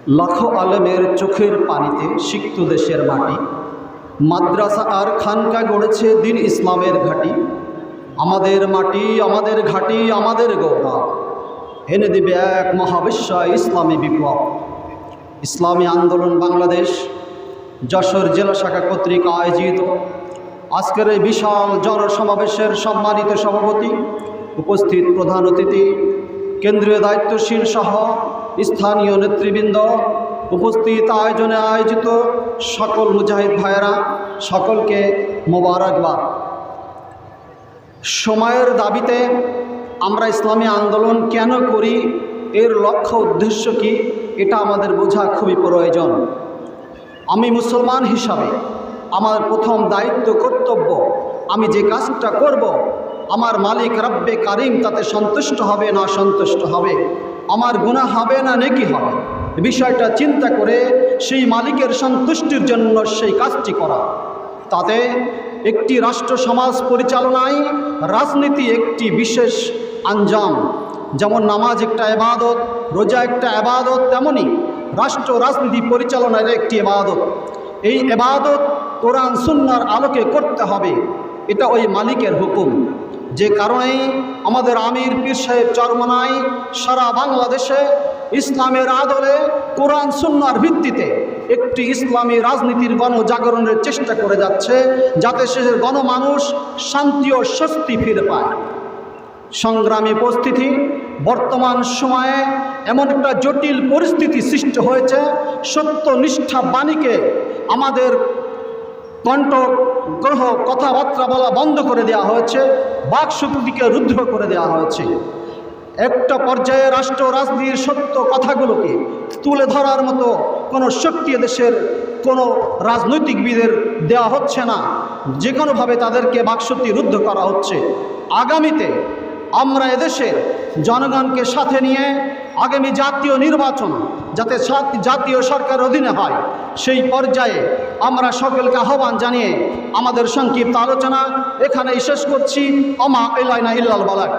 লাখো আলেমের চোখের পানিতে সিক্ত দেশের মাটি, মাদ্রাসা আর খানকা গড়েছে দিন ইসলামের ঘাঁটি। আমাদের মাটি, আমাদের ঘাঁটি, আমাদের গৌরব এনে দিবে এক মহাবিশ্বয় ইসলামী বিপ্লব। ইসলামী আন্দোলন বাংলাদেশ যশোর জেলা শাখা কর্তৃক আয়োজিত আজকের এই বিশাল জনসমাবেশের সম্মানিত সভাপতি, উপস্থিত প্রধান অতিথি, কেন্দ্রীয় দায়িত্বশীল সহ স্থানীয় নেতৃবৃন্দ, উপস্থিত আয়োজনে আয়োজিত সকল মুজাহিদ ভাইয়েরা, সকলকে মোবারকবাদ। সময়ের দাবিতে আমরা ইসলামী আন্দোলন কেন করি, এর লক্ষ্য উদ্দেশ্য কি, এটা আমাদের বোঝা খুবই প্রয়োজন। আমি মুসলমান হিসাবে আমার প্রথম দায়িত্ব, কর্তব্য, আমি যে কাজটা করব আমার মালিক রব্বে কারিম তাতে সন্তুষ্ট হবে না সন্তুষ্ট হবে, আমার গুনাহ হবে না নেকি হবে, বিষয়টা চিন্তা করে সেই মালিকের সন্তুষ্টির জন্য সেই কাজটি করা। তাতে একটি রাষ্ট্র সমাজ পরিচালনায় রাজনীতি একটি বিশেষ আঞ্জাম। যেমন নামাজ একটা ইবাদত, রোজা একটা ইবাদত, তেমনি রাষ্ট্র রাজনীতি পরিচালনার একটি ইবাদত। এই ইবাদত কোরআন সুন্নাহর আলোকে করতে হবে, এটা ওই মালিকের হুকুম। যে কারণেই আমাদের আমির পীর সাহেব চরমনাই সারা বাংলাদেশে ইসলামের আদলে কোরআন সুন্নাহর ভিত্তিতে একটি ইসলামী রাজনীতির গণজাগরণের চেষ্টা করে যাচ্ছে, যাতে শেষের গণমানুষ শান্তি ও স্বস্তি ফিরে পায়। সংগ্রামী উপস্থিতি, বর্তমান সময়ে এমন একটা জটিল পরিস্থিতি সৃষ্টি হয়েছে, সত্যনিষ্ঠা বাণীকে আমাদের কণ্ঠ গ্রহ কথাবার্তা বলা বন্ধ করে দেওয়া হয়েছে, বাক শক্তিকে রুদ্ধ করে দেওয়া হয়েছে। একটা পর্যায়ে রাষ্ট্র রাজনীতির সত্য কথাগুলোকে তুলে ধরার মতো কোনো শক্তি দেশের কোনো রাজনৈতিকবিদের দেওয়া হচ্ছে না, যে কোনোভাবে তাদেরকে বাকশক্তি রুদ্ধ করা হচ্ছে। আগামীতে আমরা এদেশের জনগণকে সাথে নিয়ে আগামী জাতীয় নির্বাচন যাতে জাতীয় সরকার অধীনে হয়, সেই পর্যায়ে আমরা সকলকে আহ্বান জানিয়ে আমাদের সংক্ষিপ্ত আলোচনা এখানেই শেষ করছি। আমা ইলাইনা ইল্লাল বালাগ।